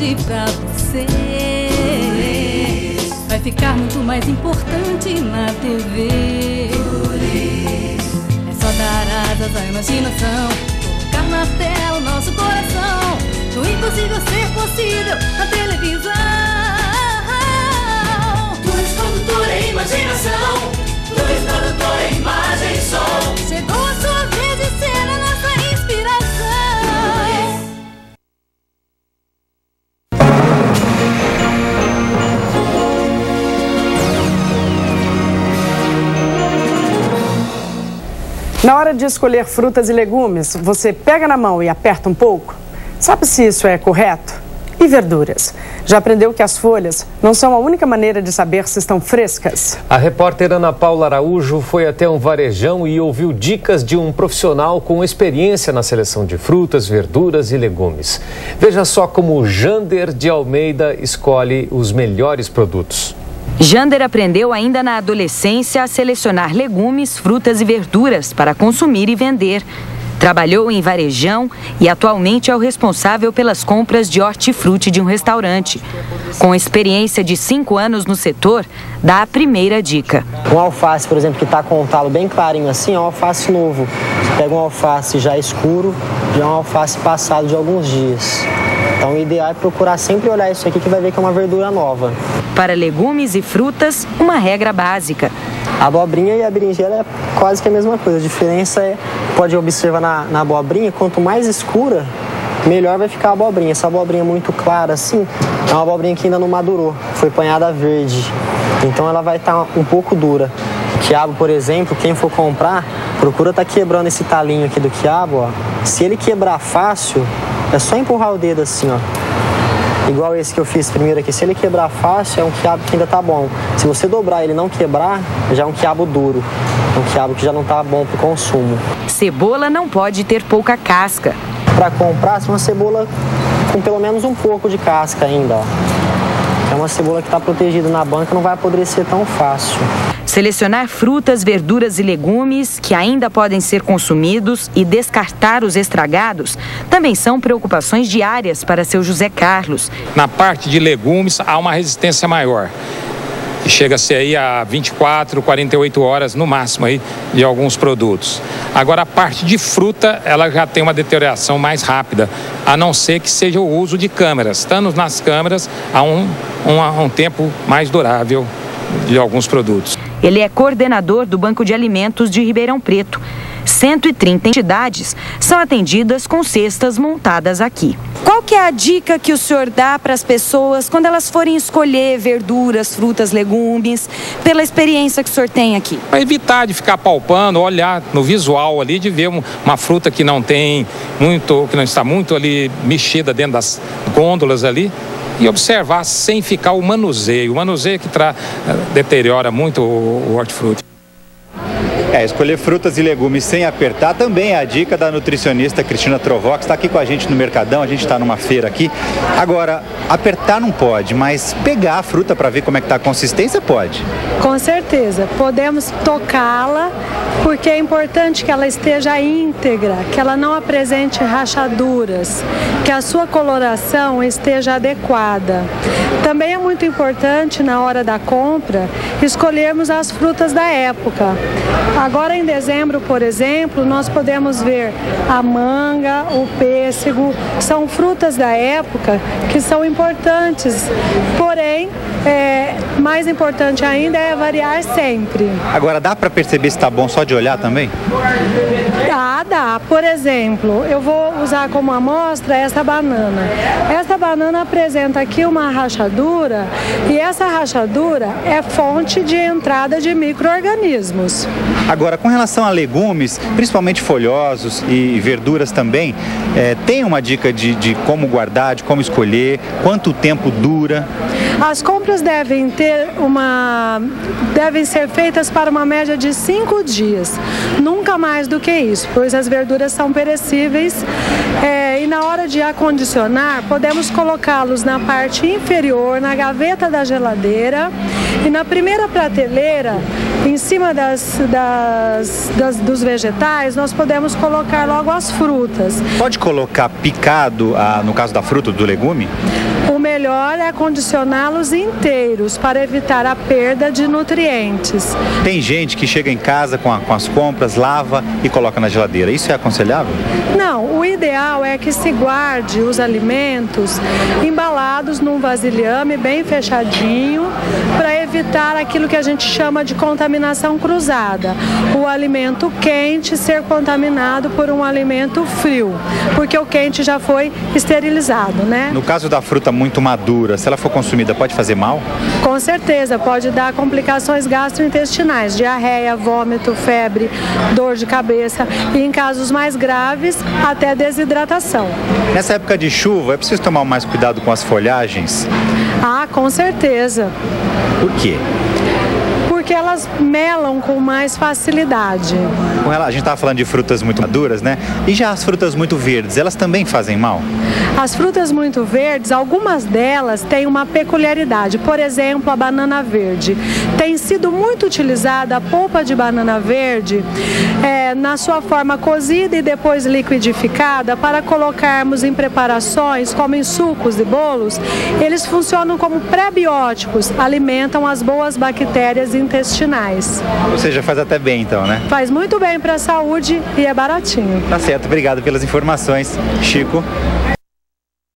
importante pra você. Vai ficar muito mais importante na TV. É só dar asas à imaginação, colocar na tela o nosso coração. Do impossível ser possível na televisão. Luz, produtora e imaginação. Luz, produtora, imagem e som. Chegou a sua vez de ser a nossa inspiração. Na hora de escolher frutas e legumes, você pega na mão e aperta um pouco? Sabe se isso é correto? E verduras? Já aprendeu que as folhas não são a única maneira de saber se estão frescas? A repórter Ana Paula Araújo foi até um varejão e ouviu dicas de um profissional com experiência na seleção de frutas, verduras e legumes. Veja só como o Jander de Almeida escolhe os melhores produtos. Jander aprendeu ainda na adolescência a selecionar legumes, frutas e verduras para consumir e vender. Trabalhou em varejão e atualmente é o responsável pelas compras de hortifruti de um restaurante. Com experiência de 5 anos no setor, dá a primeira dica. Um alface, por exemplo, que está com o talo bem clarinho assim, é um alface novo. Você pega um alface já escuro, já é um alface passado de alguns dias. Então o ideal é procurar sempre olhar isso aqui que vai ver que é uma verdura nova. Para legumes e frutas, uma regra básica. A abobrinha e a berinjela é quase que a mesma coisa. A diferença é, pode observar na abobrinha, quanto mais escura, melhor vai ficar a abobrinha. Essa abobrinha muito clara assim, é uma abobrinha que ainda não madurou, foi panhada verde. Então ela vai estar um pouco dura. Quiabo, por exemplo, quem for comprar, procura estar quebrando esse talinho aqui do quiabo, ó. Se ele quebrar fácil, é só empurrar o dedo assim, ó. Igual esse que eu fiz primeiro aqui, se ele quebrar fácil, é um quiabo que ainda tá bom. Se você dobrar e ele não quebrar, já é um quiabo duro. É um quiabo que já não tá bom pro consumo. Cebola não pode ter pouca casca. Para comprar, uma cebola com pelo menos um pouco de casca ainda, ó. É uma cebola que está protegida na banca, não vai apodrecer tão fácil. Selecionar frutas, verduras e legumes que ainda podem ser consumidos e descartar os estragados também são preocupações diárias para seu José Carlos. Na parte de legumes há uma resistência maior. Chega-se aí a 24, 48 horas no máximo aí de alguns produtos. Agora a parte de fruta, ela já tem uma deterioração mais rápida, a não ser que seja o uso de câmeras. Estando nas câmeras, há um tempo mais durável de alguns produtos. Ele é coordenador do Banco de Alimentos de Ribeirão Preto. 130 entidades são atendidas com cestas montadas aqui. Qual que é a dica que o senhor dá para as pessoas quando elas forem escolher verduras, frutas, legumes, pela experiência que o senhor tem aqui? Para evitar de ficar palpando, olhar no visual ali, de ver uma fruta que não tem muito, que não está muito ali mexida dentro das gôndolas ali, e observar sem ficar o manuseio. O manuseio que deteriora muito o hortifruti. Escolher frutas e legumes sem apertar também é a dica da nutricionista Cristina Trovó, que está aqui com a gente no Mercadão. A gente está numa feira aqui. Agora, apertar não pode, mas pegar a fruta para ver como é que está a consistência pode. Com certeza. Podemos tocá-la, porque é importante que ela esteja íntegra, que ela não apresente rachaduras, que a sua coloração esteja adequada. Também é muito importante, na hora da compra, escolhermos as frutas da época. Agora em dezembro, por exemplo, nós podemos ver a manga, o pêssego, são frutas da época que são importantes, porém, mais importante ainda é variar sempre. Agora, dá para perceber se está bom só de olhar também? Dá. Por exemplo, eu vou usar como amostra essa banana. Essa banana apresenta aqui uma rachadura e essa rachadura é fonte de entrada de micro-organismos. Agora, com relação a legumes, principalmente folhosos e verduras também, tem uma dica de como guardar, de como escolher, quanto tempo dura? As compras devem ser feitas para uma média de 5 dias, nunca mais do que isso, pois as verduras são perecíveis e na hora de acondicionar, podemos colocá-los na parte inferior, na gaveta da geladeira e na primeira prateleira, em cima dos vegetais, nós podemos colocar logo as frutas. Pode colocar picado, no caso da fruta, do legume? O melhor é condicioná-los inteiros para evitar a perda de nutrientes. Tem gente que chega em casa com as compras, lava e coloca na geladeira. Isso é aconselhável? Não, o ideal é que se guarde os alimentos embalados num vasilhame bem fechadinho para evitar aquilo que a gente chama de contaminação cruzada. O alimento quente ser contaminado por um alimento frio, porque o quente já foi esterilizado, né? No caso da fruta muito madura, se ela for consumida, pode fazer mal? Com certeza, pode dar complicações gastrointestinais, diarreia, vômito, febre, dor de cabeça e, em casos mais graves, até desidratação. Nessa época de chuva, é preciso tomar mais cuidado com as folhagens? Ah, com certeza. Por quê? Porque elas melam com mais facilidade. A gente estava falando de frutas muito maduras, né? E já as frutas muito verdes, elas também fazem mal? As frutas muito verdes, algumas delas têm uma peculiaridade. Por exemplo, a banana verde. Tem sido muito utilizada a polpa de banana verde na sua forma cozida e depois liquidificada para colocarmos em preparações, como em sucos e bolos. Eles funcionam como pré-bióticos, alimentam as boas bactérias intestinais. Ou seja, faz até bem então, né? Faz muito bem para a saúde e é baratinho. Tá certo, obrigado pelas informações, Chico.